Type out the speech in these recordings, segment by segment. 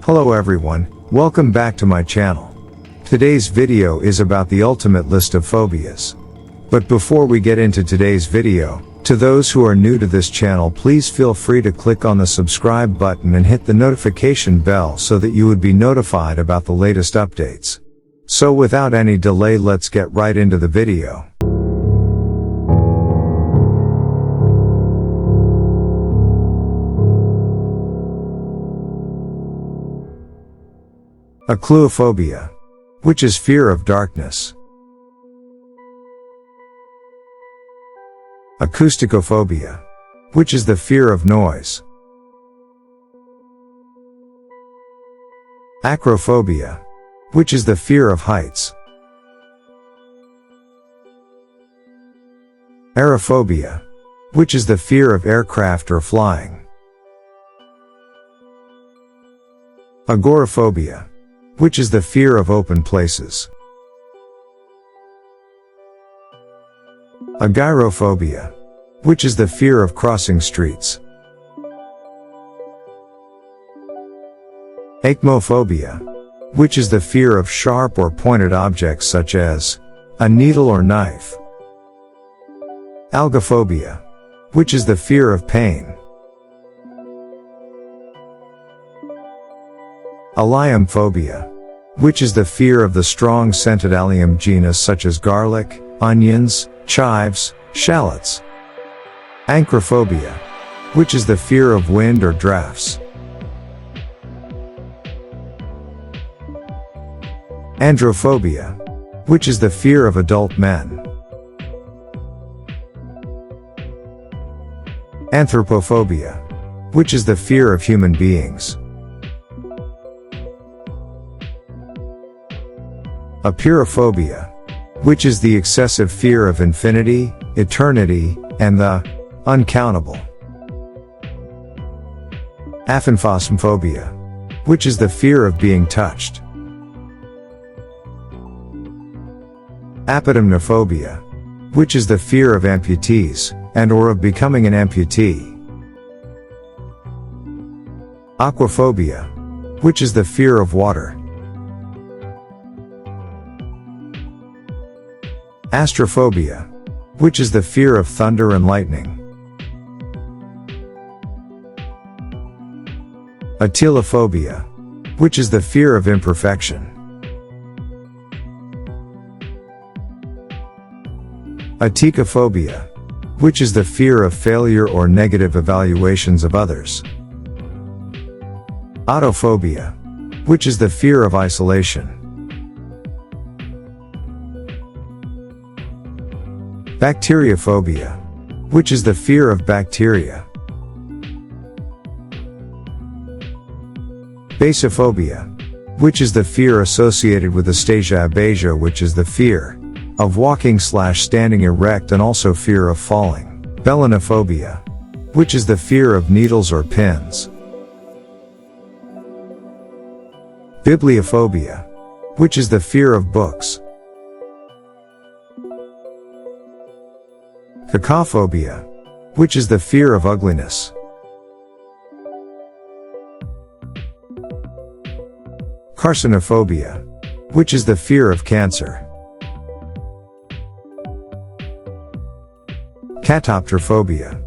Hello everyone, welcome back to my channel. Today's video is about the ultimate list of phobias. But before we get into today's video, to those who are new to this channel, please feel free to click on the subscribe button and hit the notification bell so that you would be notified about the latest updates. So without any delay, let's get right into the video. Acluophobia, which is fear of darkness. Acousticophobia, which is the fear of noise. Acrophobia, which is the fear of heights. Aerophobia, which is the fear of aircraft or flying. Agoraphobia, which is the fear of open places. Agyrophobia, which is the fear of crossing streets. Acmophobia, which is the fear of sharp or pointed objects such as a needle or knife. Algophobia, which is the fear of pain. Alliumphobia, which is the fear of the strong scented allium genus such as garlic, onions, chives, shallots. Anchrophobia, which is the fear of wind or drafts. Androphobia, which is the fear of adult men. Anthropophobia, which is the fear of human beings. Apeirophobia, which is the excessive fear of infinity, eternity, and the uncountable. Aphanphosmphobia, which is the fear of being touched. Apodymnophobia, which is the fear of amputees, and or of becoming an amputee. Aquaphobia, which is the fear of water. Astrophobia, which is the fear of thunder and lightning. Atelophobia, which is the fear of imperfection. Atecophobia, which is the fear of failure or negative evaluations of others. Autophobia, which is the fear of isolation. Bacteriophobia, which is the fear of bacteria. Basophobia, which is the fear associated with astasia abasia, which is the fear of walking/standing erect and also fear of falling. Belanophobia, which is the fear of needles or pins. Bibliophobia, which is the fear of books. Cacophobia, which is the fear of ugliness. Carcinophobia, which is the fear of cancer. Catoptrophobia,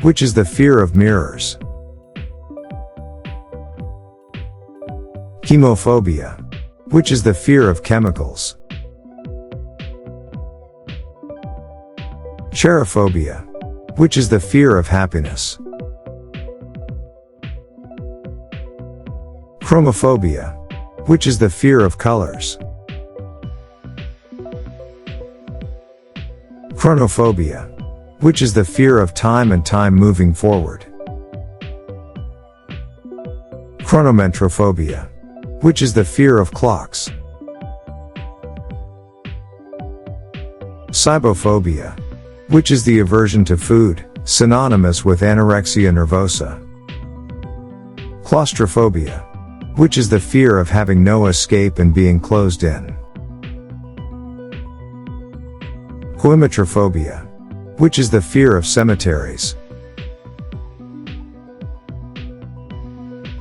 which is the fear of mirrors. Chemophobia, which is the fear of chemicals. Cherophobia, which is the fear of happiness. Chromophobia, which is the fear of colors. Chronophobia, which is the fear of time and time moving forward. Chronometrophobia, which is the fear of clocks. Cybophobia, which is the aversion to food, synonymous with anorexia nervosa. Claustrophobia, which is the fear of having no escape and being closed in. Coimatrophobia, which is the fear of cemeteries.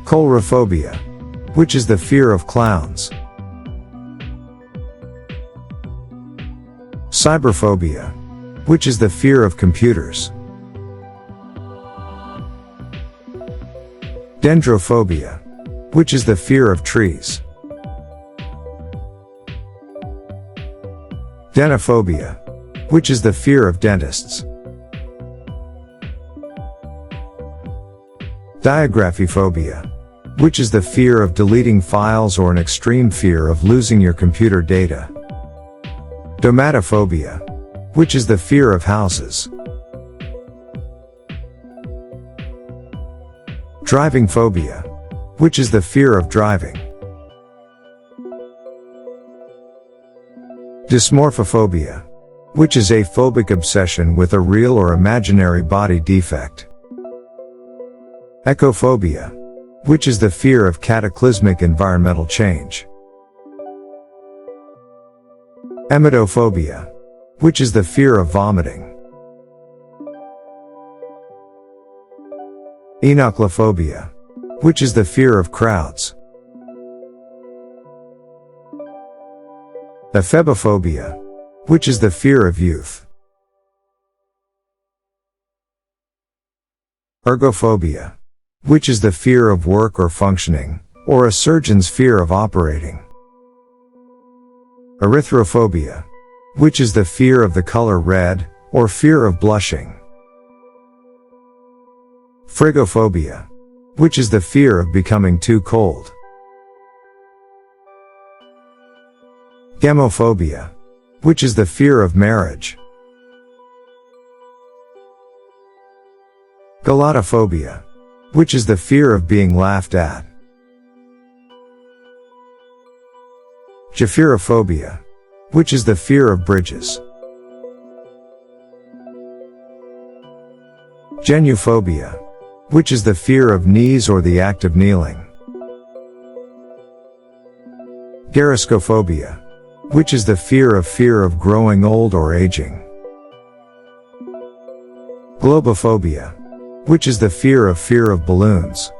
Coulrophobia, which is the fear of clowns. Cyberphobia, which is the fear of computers. Dendrophobia, which is the fear of trees. Denophobia, which is the fear of dentists. Diagraphyphobia, which is the fear of deleting files or an extreme fear of losing your computer data. Domatophobia, which is the fear of houses. Driving phobia, which is the fear of driving. Dysmorphophobia, which is a phobic obsession with a real or imaginary body defect. Ecophobia, which is the fear of cataclysmic environmental change. Emetophobia, which is the fear of vomiting. Enochlophobia, which is the fear of crowds. Ephebophobia, which is the fear of youth. Ergophobia, which is the fear of work or functioning, or a surgeon's fear of operating. Erythrophobia, which is the fear of the color red, or fear of blushing. Frigophobia, which is the fear of becoming too cold. Gamophobia, which is the fear of marriage. Galatophobia, which is the fear of being laughed at. Japherophobia, which is the fear of bridges. Genuphobia, which is the fear of knees or the act of kneeling. Gerascophobia, which is the fear of growing old or aging. Globophobia, which is the fear of balloons.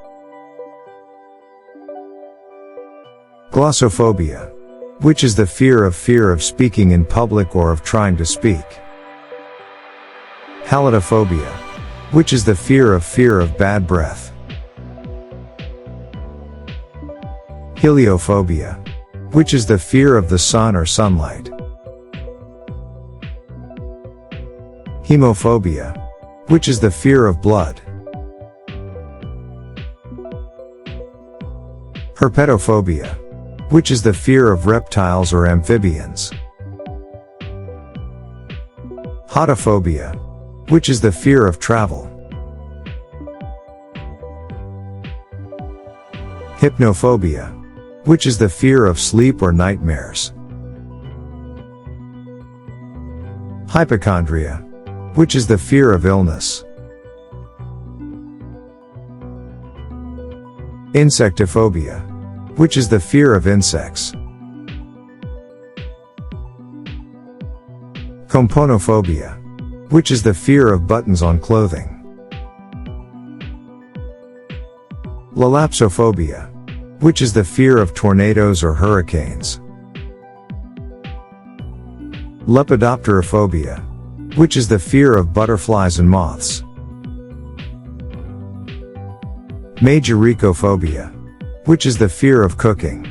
Glossophobia, which is the fear of speaking in public or of trying to speak. Halitophobia, which is the fear of bad breath. Heliophobia, which is the fear of the sun or sunlight. Hemophobia, which is the fear of blood. Herpetophobia, which is the fear of reptiles or amphibians. Hotophobia, which is the fear of travel. Hypnophobia, which is the fear of sleep or nightmares. Hypochondria, which is the fear of illness. Insectophobia, which is the fear of insects. Componophobia, which is the fear of buttons on clothing. Lalapsophobia, which is the fear of tornadoes or hurricanes. Lepidopterophobia, which is the fear of butterflies and moths. Majoricophobia, which is the fear of cooking.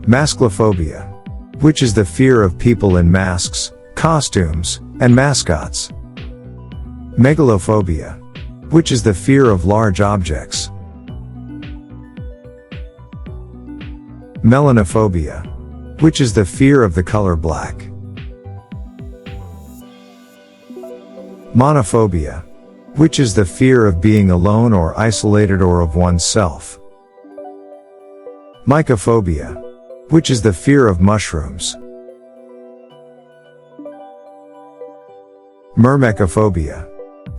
Masklophobia, which is the fear of people in masks, costumes, and mascots. Megalophobia, which is the fear of large objects. Melanophobia, which is the fear of the color black. Monophobia, which is the fear of being alone or isolated or of oneself. Mycophobia, which is the fear of mushrooms. Myrmecophobia,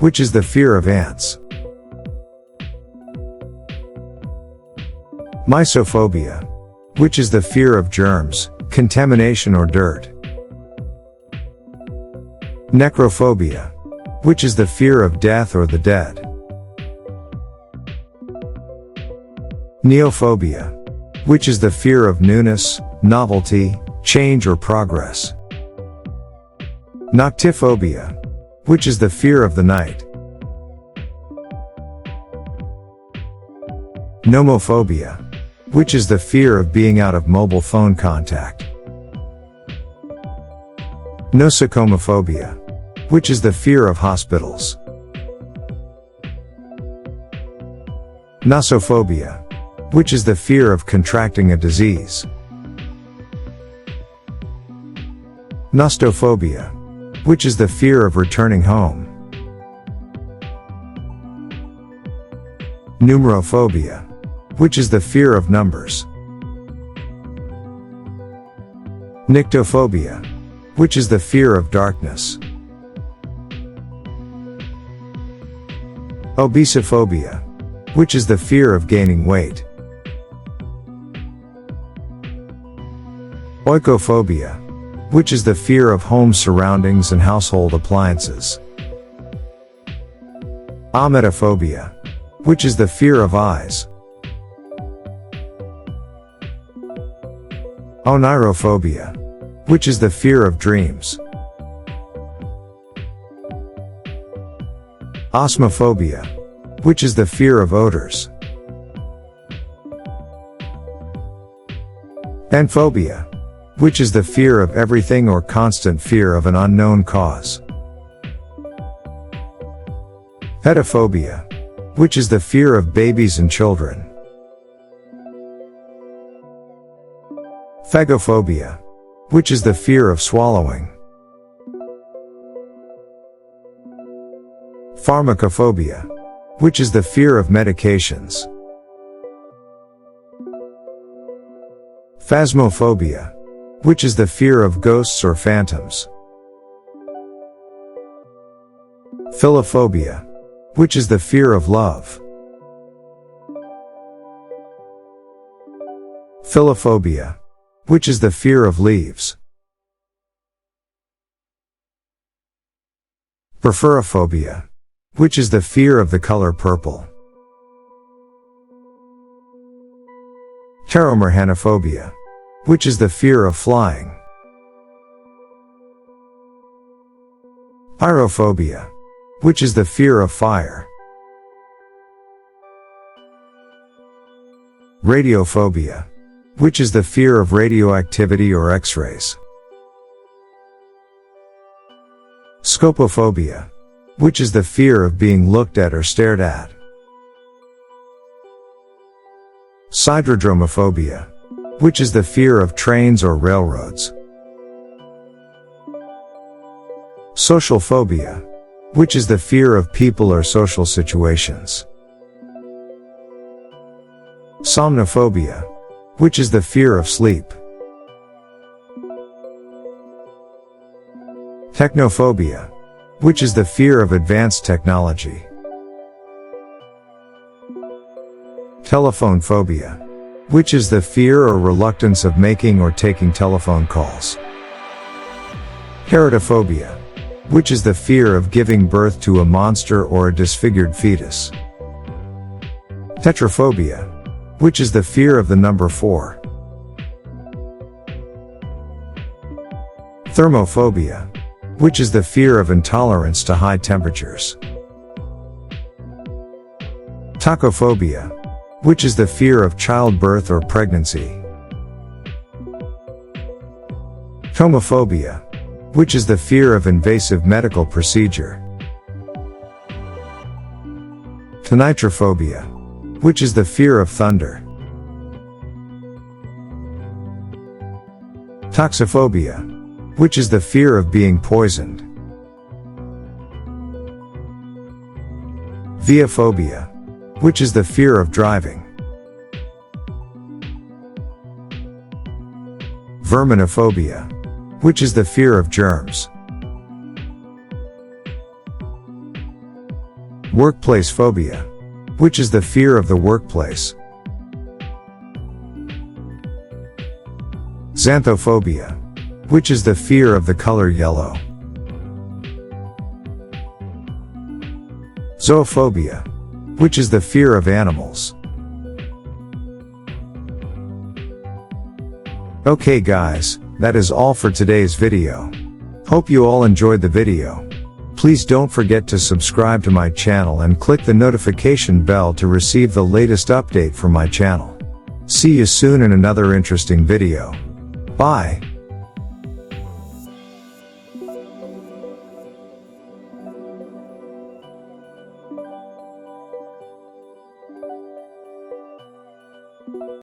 which is the fear of ants. Mysophobia, which is the fear of germs, contamination or dirt. Necrophobia, which is the fear of death or the dead. Neophobia, which is the fear of newness, novelty, change or progress. Noctiphobia, which is the fear of the night. Nomophobia, which is the fear of being out of mobile phone contact. Nosocomophobia, which is the fear of hospitals. Nosophobia, which is the fear of contracting a disease. Nostophobia, which is the fear of returning home. Numerophobia, which is the fear of numbers. Nyctophobia, which is the fear of darkness. Obesophobia, which is the fear of gaining weight. Oikophobia, which is the fear of home surroundings and household appliances. Ometophobia, which is the fear of eyes. Onirophobia, which is the fear of dreams. Osmophobia, which is the fear of odors. Panphobia, which is the fear of everything or constant fear of an unknown cause. Pedophobia, which is the fear of babies and children. Phagophobia, which is the fear of swallowing. Pharmacophobia, which is the fear of medications. Phasmophobia, which is the fear of ghosts or phantoms. Philophobia, which is the fear of love. Philophobia, which is the fear of leaves. Purpurophobia, which is the fear of the color purple. Pteromerhanophobia, which is the fear of flying. Pyrophobia, which is the fear of fire. Radiophobia, which is the fear of radioactivity or X-rays. Scopophobia, which is the fear of being looked at or stared at. Sidrodromophobia, which is the fear of trains or railroads. Social phobia, which is the fear of people or social situations. Somnophobia, which is the fear of sleep. Technophobia, which is the fear of advanced technology. Telephone phobia, which is the fear or reluctance of making or taking telephone calls. Keratophobia, which is the fear of giving birth to a monster or a disfigured fetus. Tetraphobia, which is the fear of the number 4. Thermophobia, which is the fear of intolerance to high temperatures. Tachophobia, which is the fear of childbirth or pregnancy. Tomophobia, which is the fear of invasive medical procedure. Tonitrophobia, which is the fear of thunder. Toxophobia, which is the fear of being poisoned. Veophobia, which is the fear of driving. Verminophobia, which is the fear of germs. Workplace phobia, which is the fear of the workplace. Xanthophobia, which is the fear of the color yellow. Zoophobia, which is the fear of animals. Okay guys, that is all for today's video. Hope you all enjoyed the video. Please don't forget to subscribe to my channel and click the notification bell to receive the latest update from my channel. See you soon in another interesting video. Bye.